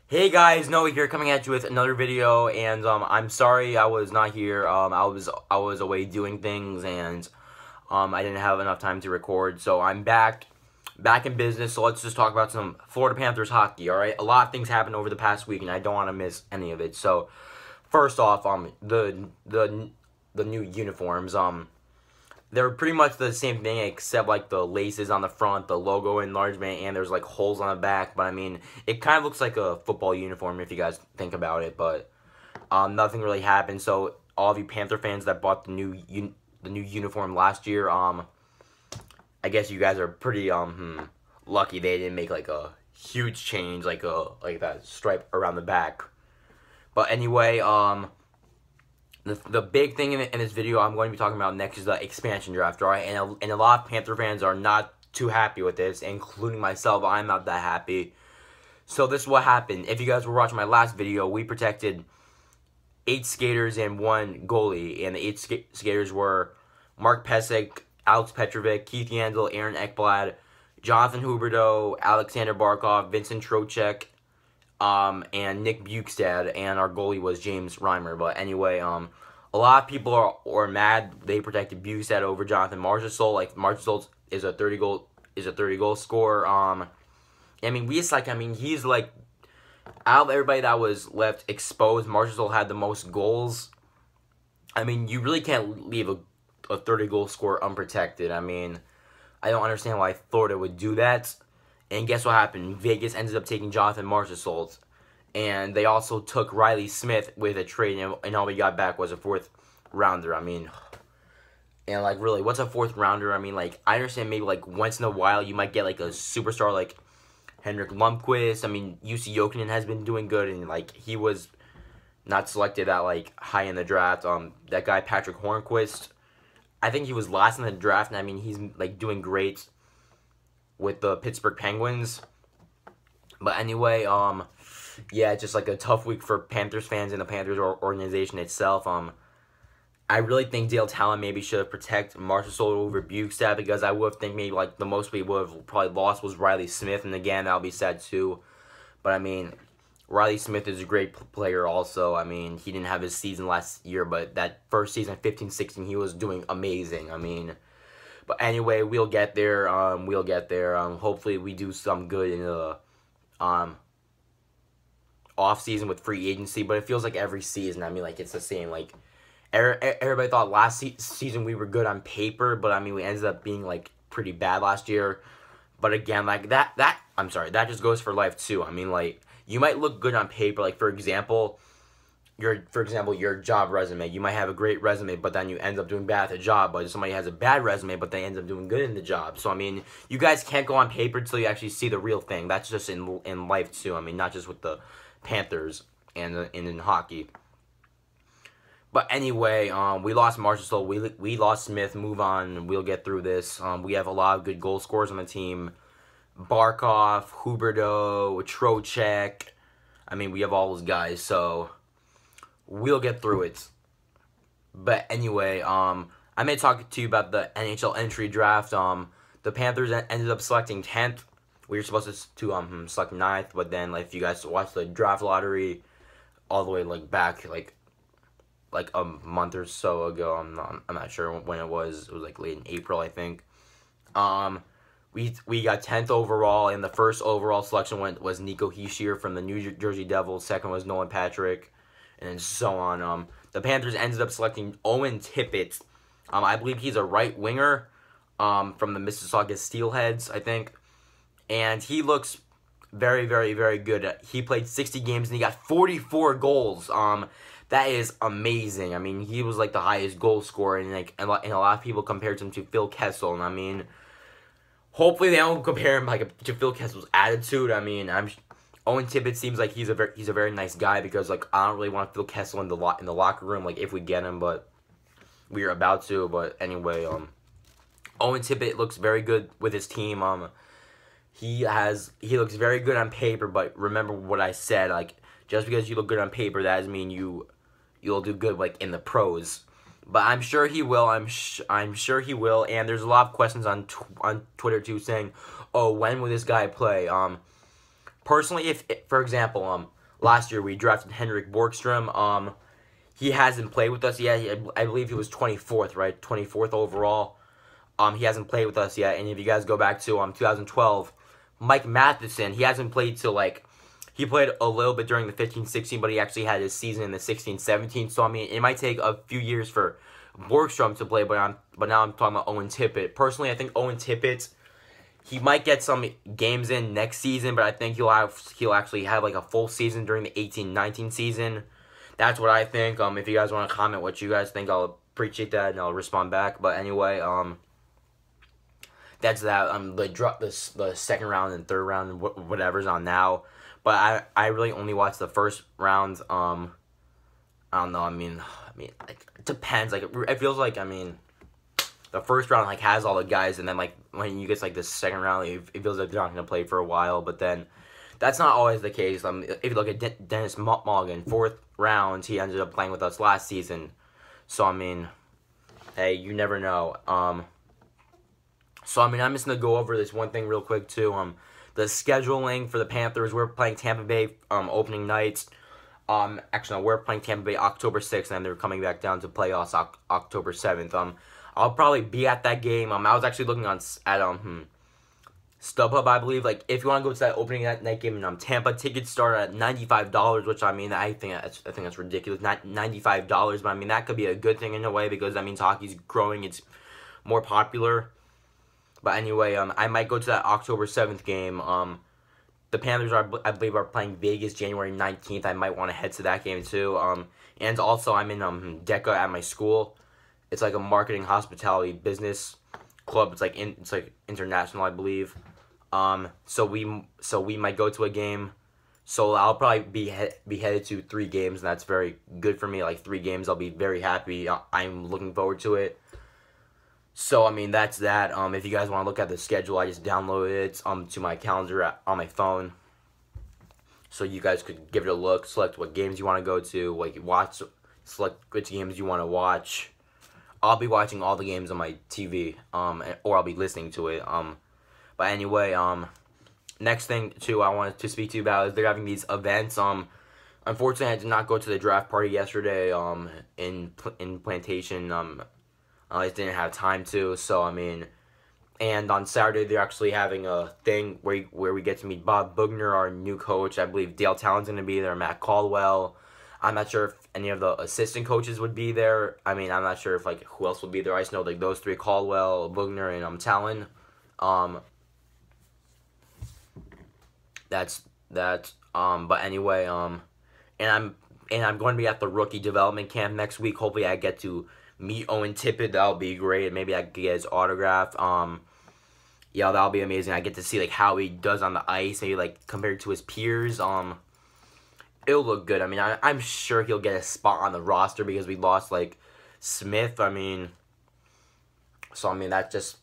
Hey guys, Noah here coming at you with another video, and I'm sorry I was not here. I was away doing things, and I didn't have enough time to record. So I'm back in business. So let's just talk about some Florida Panthers hockey. All right, a lot of things happened over the past week, and I don't want to miss any of it. So first off, the new uniforms. They're pretty much the same thing except like the laces on the front, the logo enlargement, and there's like holes on the back. But I mean, it kind of looks like a football uniform if you guys think about it. But nothing really happened. So all of you Panther fans that bought the new uniform last year, I guess you guys are pretty lucky they didn't make like a huge change like that stripe around the back. But anyway, the big thing in this video I'm going to be talking about next is the expansion draft, right? And a lot of Panther fans are not too happy with this, including myself. I'm not that happy. So this is what happened. If you guys were watching my last video, we protected 8 skaters and 1 goalie. And the 8 skaters were Mark Pysyk, Alex Petrovic, Keith Yandel, Aaron Ekblad, Jonathan Huberdeau, Alexander Barkov, Vincent Trocheck, and Nick Bukestad, and our goalie was James Reimer. But anyway, a lot of people are mad they protected Bukestad over Jonathan Marchessault. Like Marchessault is a 30 goal scorer. I mean, he's like out of everybody that was left exposed, Marchessault had the most goals. I mean, you really can't leave a 30 goal scorer unprotected. I mean, I don't understand why Florida would do that. And guess what happened? Vegas ended up taking Jonathan Marchessault. And they also took Riley Smith with a trade, and all we got back was a 4th rounder. I mean, and like really, what's a 4th rounder? I mean, like, I understand maybe like once in a while you might get like a superstar like Henrik Lundqvist. I mean, UC Jokinen has been doing good, and like he was not selected that like high in the draft. That guy Patrick Hornquist, I think he was last in the draft, and I mean he's like doing great with the Pittsburgh Penguins. But anyway, yeah, it's just like a tough week for Panthers fans and the Panthers organization itself. I really think Dale Talon maybe should have protected Marchessault over Bukestad, because I would think maybe like the most we would have probably lost was Riley Smith, and again, that'll be sad too. But I mean, Riley Smith is a great player also. I mean, he didn't have his season last year, but that first season, 15-16, he was doing amazing. I mean, but anyway, we'll get there. We'll get there. Hopefully, we do some good in the off season with free agency. But it feels like every season, I mean, like it's the same. Like everybody thought last season we were good on paper, but I mean, we ended up being like pretty bad last year. But again, like I'm sorry, that just goes for life too. I mean, like you might look good on paper. Like for example, your job resume. You might have a great resume, but then you end up doing bad at the job. But somebody has a bad resume, but they end up doing good in the job. So I mean, you guys can't go on paper until you actually see the real thing. That's just in life too. I mean, not just with the Panthers and in hockey. But anyway, we lost Marchessault. We lost Smith. Move on. We'll get through this. We have a lot of good goal scorers on the team. Barkov, Huberdeau, Trocheck. I mean, we have all those guys. So we'll get through it. But anyway, I may talk to you about the NHL entry draft. The Panthers ended up selecting 10th. We were supposed to select 9th, but then like if you guys watch the draft lottery all the way like back like a month or so ago, I'm not sure when it was. It was like late in April, I think. We got 10th overall, and the first overall selection was Nico Hischier from the New Jersey Devils. Second was Nolan Patrick, and so on. The Panthers ended up selecting Owen Tippett. I believe he's a right winger from the Mississauga Steelheads, I think. And he looks very, very, very good. He played 60 games, and he got 44 goals. That is amazing. I mean, he was like the highest goal scorer, and like and a lot of people compared him to Phil Kessel. And I mean, hopefully they don't compare him like to Phil Kessel's attitude. I mean, Owen Tippett seems like he's a very nice guy, because like I don't really want Phil Kessel in the locker room, like if we get him, but we are about to. But anyway, Owen Tippett looks very good with his team. He looks very good on paper, but remember what I said, like just because you look good on paper, that doesn't mean you'll do good like in the pros. But I'm sure he will. I'm sure he will. And there's a lot of questions on Twitter too, saying, "Oh, when will this guy play?" Personally, if for example, last year we drafted Henrik Borgstrom. He hasn't played with us yet. I believe he was 24th, right? 24th overall. He hasn't played with us yet. And if you guys go back to 2012, Mike Matheson, he hasn't played till he played a little bit during the 15-16, but he actually had his season in the 16-17. So I mean, it might take a few years for Borgstrom to play, but now I'm talking about Owen Tippett. Personally, I think Owen Tippett, he might get some games in next season, but I think he'll actually have like a full season during the 18-19 season. That's what I think. If you guys want to comment what you guys think, I'll appreciate that and I'll respond back. But anyway, that's that. The second round and third round, whatever's on now. But I really only watched the first round. I don't know. I mean, like, it depends. Like, it feels like, I mean, the first round like has all the guys, and then like when you get like the second round, it feels like they're not gonna play for a while. But then that's not always the case. If you look at Dennis Mulligan, fourth round, he ended up playing with us last season. So I mean, hey, you never know. So I mean, I'm just gonna go over this one thing real quick too. The scheduling for the Panthers. We're playing Tampa Bay opening nights. Actually, no, we're playing Tampa Bay October 6th, and they're coming back down to play us October 7th. I'll probably be at that game. I was actually looking at StubHub, I believe. Like, if you want to go to that opening night game in Tampa, tickets start at $95, which I mean, I think that's ridiculous. Not $95, but I mean that could be a good thing in a way because that means hockey's growing. It's more popular. But anyway, I might go to that October 7th game. The Panthers, I believe, are playing Vegas January 19th. I might want to head to that game too. And also, I'm in DECA at my school. It's like a marketing, hospitality, business club. It's like international, I believe. So we might go to a game. So I'll probably be headed to 3 games, and that's very good for me. Like 3 games, I'll be very happy. I'm looking forward to it. So, I mean, that's that. If you guys want to look at the schedule, I just downloaded it to my calendar on my phone. So you guys could give it a look, select what games you want to go to, select which games you want to watch. I'll be watching all the games on my TV, or I'll be listening to it. But anyway, next thing, too, I wanted to speak to you about is they're having these events. Unfortunately, I did not go to the draft party yesterday, in Plantation, I just didn't have time to, so I mean, and on Saturday they're actually having a thing where we get to meet Bob Bugner, our new coach. I believe Dale Talon's going to be there, Matt Caldwell. I'm not sure if any of the assistant coaches would be there. I mean, I'm not sure if like who else would be there. I just know like those 3: Caldwell, Bugner, and Talon. That's that. But anyway, and I'm going to be at the rookie development camp next week. Hopefully, I get to meet Owen Tippett. That'll be great. Maybe I could get his autograph. Yeah, that'll be amazing. I get to see like how he does on the ice, maybe like compared to his peers. It'll look good. I mean, I'm sure he'll get a spot on the roster because we lost like Smith. I mean, so I mean that's just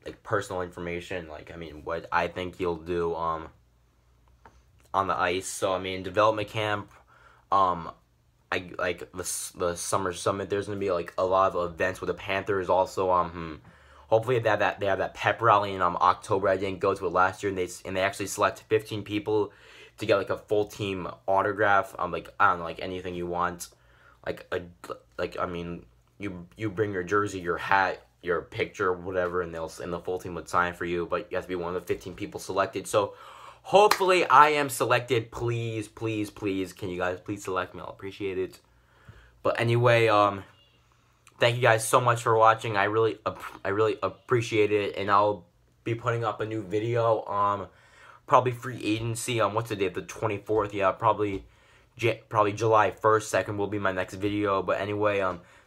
like personal information. Like I mean, what I think he'll do on the ice. So I mean, development camp. I like the summer summit. There's gonna be like a lot of events with the Panthers. Also, hopefully they have that pep rally in October. I didn't go to it last year, and they actually select 15 people to get like a full team autograph. Like I don't know, like anything you want. I mean, you bring your jersey, your hat, your picture, whatever, and the full team would sign for you. But you have to be one of the 15 people selected. So. Hopefully, I am selected. Please, please, please. Can you guys please select me? I'll appreciate it. But anyway, thank you guys so much for watching. I really appreciate it. And I'll be putting up a new video. Probably free agency. What's the date? The 24th. Yeah, probably July 1st. 2nd will be my next video. But anyway,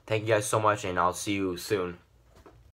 thank you guys so much, and I'll see you soon.